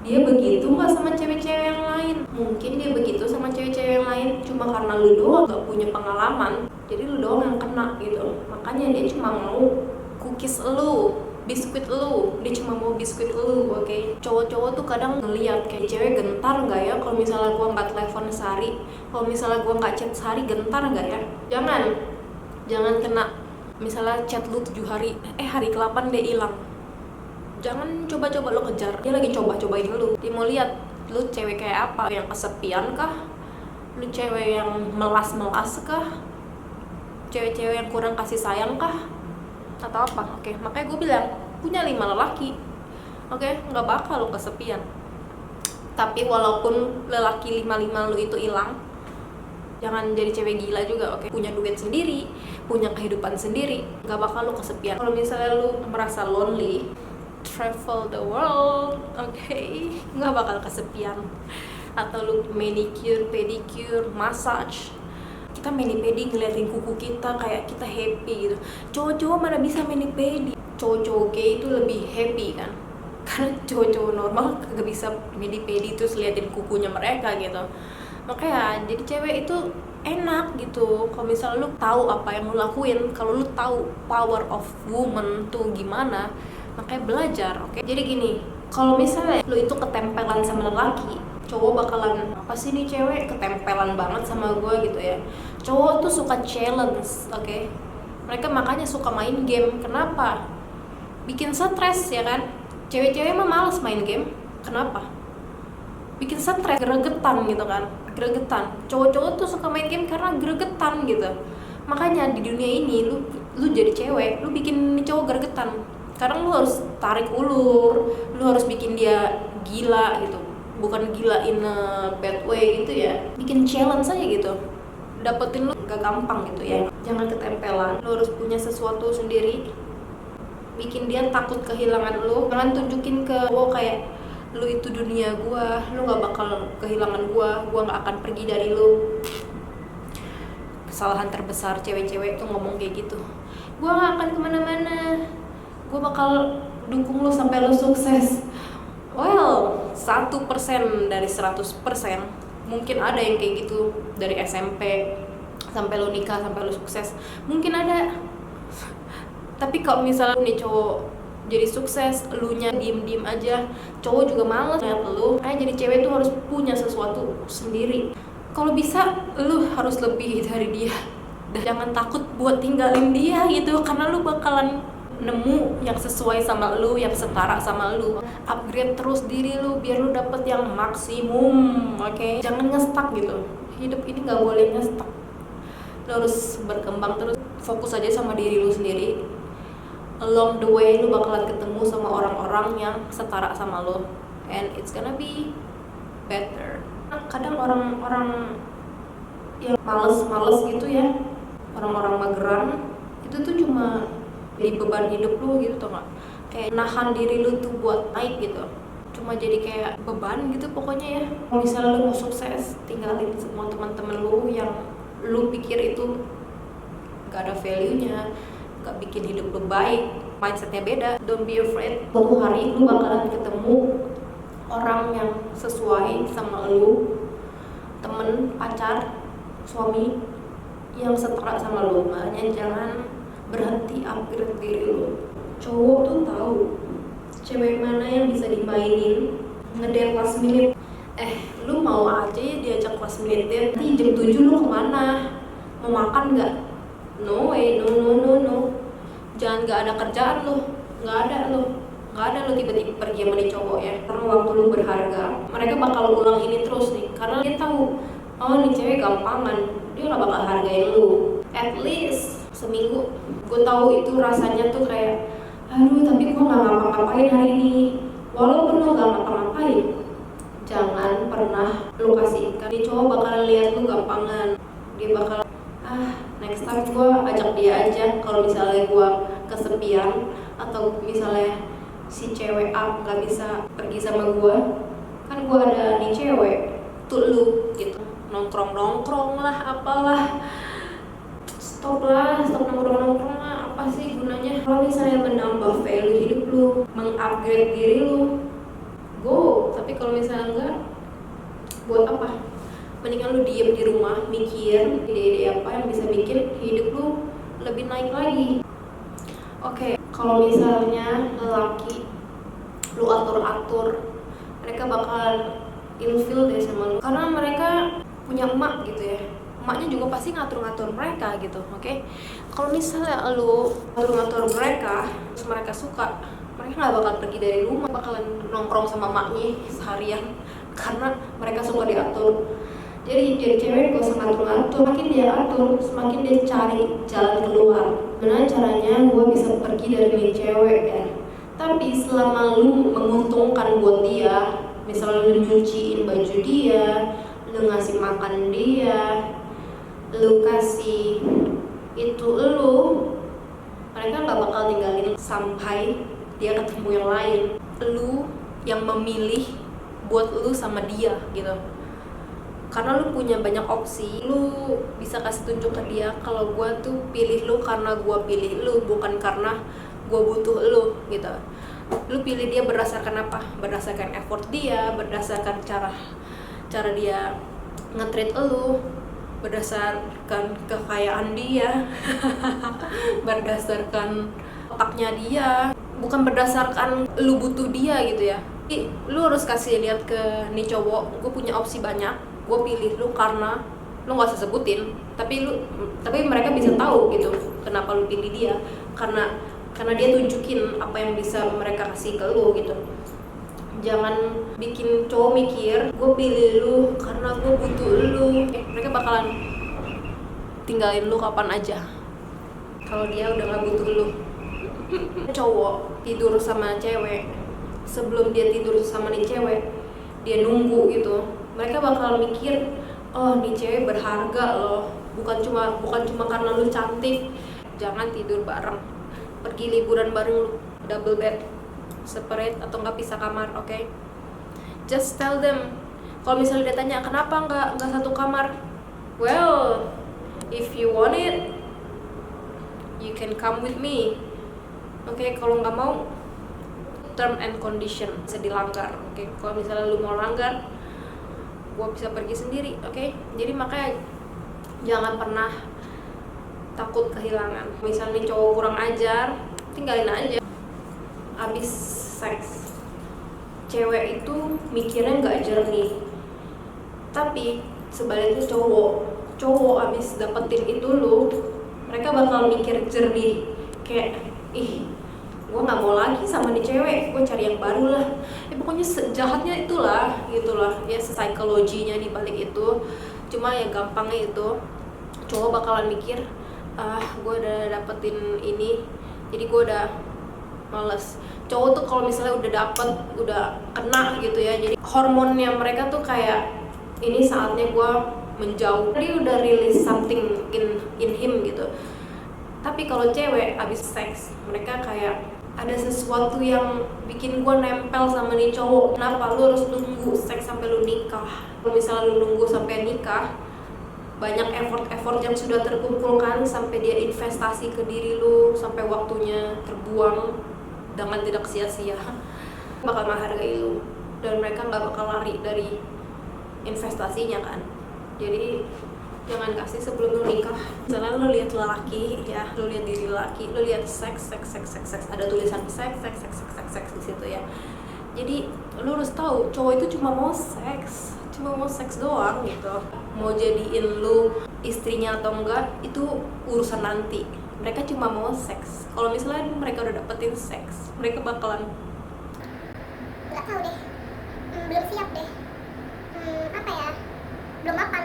dia begitu nggak sama cewek-cewek yang lain? Mungkin dia begitu sama cewek-cewek yang lain cuma karena lu doang gak punya pengalaman, jadi lu doang yang kena gitu. Makanya dia cuma mau cookies lu, biskuit lu, dia cuma mau biskuit lu, oke? Cowok-cowok tuh kadang ngeliat kayak cewek gentar nggak ya kalau misalnya gua nggak telepon sehari, kalau misalnya gua nggak chat sehari, gentar nggak ya? Jangan kena misalnya chat lu 7 hari, hari ke-8 dia hilang. Jangan coba-coba lo kejar, dia lagi coba-cobain lu. Dia mau lihat lu cewek kayak apa, yang kesepian kah, lu cewek yang melas-melas kah, cewek-cewek yang kurang kasih sayang kah, atau apa? Oke, makanya gue bilang punya 5 lelaki, oke, nggak bakal lu kesepian. Tapi walaupun lelaki 5 lu itu hilang, jangan jadi cewek gila juga, oke? Punya duit sendiri, punya kehidupan sendiri, nggak bakal lu kesepian. Kalau misalnya lu merasa lonely, travel the world, oke? Nggak bakal kesepian. Atau lu manicure, pedicure, massage, kita mani-pedi ngeliatin kuku kita kayak kita happy gitu. Cowok-cowok mana bisa mani-pedi, cowok-cowok gay itu lebih happy kan, karena cowok-cowok normal kagak bisa mani-pedi terus liatin kukunya mereka gitu. Makanya jadi cewek itu enak gitu kalau misalnya lu tahu apa yang lu lakuin, kalau lu tahu power of woman tuh gimana, makanya belajar, oke? Jadi gini, kalau misalnya lu itu ketempelan sama lelaki, cowok bakalan apa sih nih cewek ketempelan banget sama gue gitu ya. Cowok tuh suka challenge, oke? Mereka makanya suka main game. Kenapa? Bikin stres ya kan. Cewek-cewek mah males main game. Kenapa? Bikin stres, gregetan gitu kan, gregetan. Cowok-cowok tuh suka main game karena gregetan gitu. Makanya di dunia ini lu jadi cewek, lu bikin cowok gregetan. Sekarang lu harus tarik ulur, lu harus bikin dia gila gitu. Bukan gila in a bad way gitu ya, bikin challenge aja gitu. Dapetin lu gak gampang gitu ya. Jangan ketempelan, lu harus punya sesuatu sendiri, bikin dia takut kehilangan lu. Jangan tunjukin ke kayak lu itu dunia gua, lu gak bakal kehilangan gua gak akan pergi dari lu. Kesalahan terbesar cewek-cewek tuh ngomong kayak gitu, gua gak akan kemana-mana, gua bakal dukung lu sampai lu sukses. Well, 1% dari 100% mungkin ada yang kayak gitu, dari SMP sampai lu nikah, sampai lu sukses, mungkin ada. Tapi kalau misalnya nih cowok jadi sukses, elunya diem-diem aja, cowok juga males lihat lu. Jadi cewek tuh harus punya sesuatu sendiri. Kalau bisa lu harus lebih dari dia. Dan jangan takut buat tinggalin dia gitu, karena lu bakalan nemu yang sesuai sama lu, yang setara sama lu. Upgrade terus diri lu biar lu dapet yang maksimum, oke? Jangan ngestak gitu. Hidup ini nggak boleh ngestak. Lu harus berkembang terus. Fokus aja sama diri lu sendiri. Along the way lu bakalan ketemu sama orang-orang yang setara sama lu, and it's gonna be better. Kadang orang-orang yang males gitu ya, orang-orang mageran itu tuh cuma jadi beban hidup lu gitu, tau gak? Kayak nahan diri lu tuh buat naik gitu, cuma jadi kayak beban gitu pokoknya ya. Kalau misalnya lu mau sukses, tinggalin semua teman-teman lu yang lu pikir itu gak ada value-nya, gak bikin hidup lu baik, mindsetnya beda. Don't be afraid, suatu hari lu bakalan ketemu orang yang sesuai sama lu, temen, pacar, suami yang setara sama lu. Makanya jangan berhenti upgrade diri lu. Cowok tuh tahu cewek mana yang bisa dimainin, ngedate last minute. Lu mau aja ya diajak last minute date, nanti jam 7 lu kemana? Mau makan gak? No way, no. Jangan gak ada kerjaan lu, gak ada lu tiba-tiba pergi sama nih cowok ya, karena waktu lu berharga. Mereka bakal ulang ini terus nih, karena dia tahu, oh nih cewek gampangan, dia gak bakal hargain lu. At least seminggu. Gue tahu itu rasanya tuh kayak, aduh tapi gue gak ngapa-ngapain hari ini. Walaupun lo gak ngapa-ngapain, jangan pernah lu kasih ikan. Nih cowok bakalan lihat lu gampangan, dia bakal next time gue ajak dia aja. Kalau misalnya gue kesepian atau misalnya si cewek A nggak bisa pergi sama gue, kan gue ada nih cewek tuh lu gitu, nongkrong lah apalah. Stop nongkrong lah, apa sih gunanya? Kalau misalnya menambah value hidup lu, mengupgrade diri lu, go. Tapi kalau misalnya enggak, buat apa? Mendingan lu diem di rumah mikir ide-ide apa yang bisa bikin hidup lu lebih naik lagi. Oke, kalau misalnya lelaki lu atur-atur, mereka bakal ilfil deh sama lu, karena mereka punya emak gitu ya. Emaknya juga pasti ngatur-ngatur mereka gitu. Oke, kalau misalnya lu ngatur-ngatur mereka, terus mereka suka, mereka nggak bakal pergi dari rumah, bakalan nongkrong sama emaknya seharian karena mereka suka diatur. Jadi cewek gak usah ngatur-ngatur, semakin dia atur, semakin dia cari jalan keluar. Gimana caranya gue bisa pergi dari cewek ya? Tapi selama lu menguntungkan buat dia, misalnya lu nyuciin baju dia, lu ngasih makan dia, lu kasih itu mereka gak bakal tinggalin sampai dia ketemu yang lain. Lu yang memilih buat lu sama dia gitu, karena lu punya banyak opsi. Lu bisa kasih tunjuk ke dia kalau gue tuh pilih lu karena gue pilih lu, bukan karena gue butuh lu gitu. Lu pilih dia berdasarkan apa? Berdasarkan effort dia, berdasarkan cara dia nge-treat lu, berdasarkan kekayaan dia berdasarkan otaknya dia, bukan berdasarkan lu butuh dia gitu ya. Jadi, lu harus kasih lihat ke nih cowok, gue punya opsi banyak, gue pilih lu karena lu nggak usah sebutin, tapi mereka bisa tahu gitu kenapa lu pilih dia, karena dia tunjukin apa yang bisa mereka kasih ke lu gitu. Jangan bikin cowok mikir gue pilih lu karena gue butuh lu. Mereka bakalan tinggalin lu kapan aja kalau dia udah nggak butuh lu. Cowok tidur sama cewek, sebelum dia tidur sama nih cewek, dia nunggu gitu. Mereka bakal mikir, oh nih cewek berharga loh, bukan cuma karena lu cantik. Jangan tidur bareng, pergi liburan bareng, double bed, separate atau nggak pisah kamar, oke? Just tell them. Kalau misalnya dia tanya kenapa nggak satu kamar, well, if you want it, you can come with me, oke? Kalau nggak mau, term and condition bisa dilanggar, oke? Kalau misalnya lu mau langgar, gue bisa pergi sendiri, oke? Jadi makanya jangan pernah takut kehilangan. Misalnya cowok kurang ajar, tinggalin aja. Abis seks, cewek itu mikirnya nggak jernih, tapi sebaliknya cowok abis dapetin itu mereka bakal mikir jernih, kayak gue nggak mau lagi sama nih cewek, gue cari yang baru lah. Pokoknya sejahatnya itulah ya, psikologinya di balik itu. Cuma ya gampangnya itu cowok bakalan mikir, gue udah dapetin ini, jadi gue udah males. Cowok tuh kalau misalnya udah kena gitu ya, jadi hormonnya mereka tuh kayak ini saatnya gue menjauh, dia udah release something in him gitu. Tapi kalau cewek abis seks, mereka kayak ada sesuatu yang bikin gue nempel sama nih cowok. Kenapa? Lu harus nunggu seks sampai lu nikah. Kalau misalnya lu nunggu sampai nikah, banyak effort yang sudah terkumpulkan sampai dia investasi ke diri lu, sampai waktunya terbuang dengan tidak sia-sia, bakal menghargai lu, dan mereka nggak bakal lari dari investasinya kan. Jadi jangan kasih sebelum lu nikah. Misalnya lu lihat lelaki ya, lu lihat diri lelaki, lu lihat seks, ada tulisan seks di situ ya. Jadi lu harus tahu cowok itu cuma mau seks doang gitu. Mau jadiin lu istrinya atau enggak itu urusan nanti. Mereka cuma mau seks. Kalau misalnya mereka udah dapetin seks, mereka bakalan nggak tahu deh, belum siap deh, apa ya, belum mapan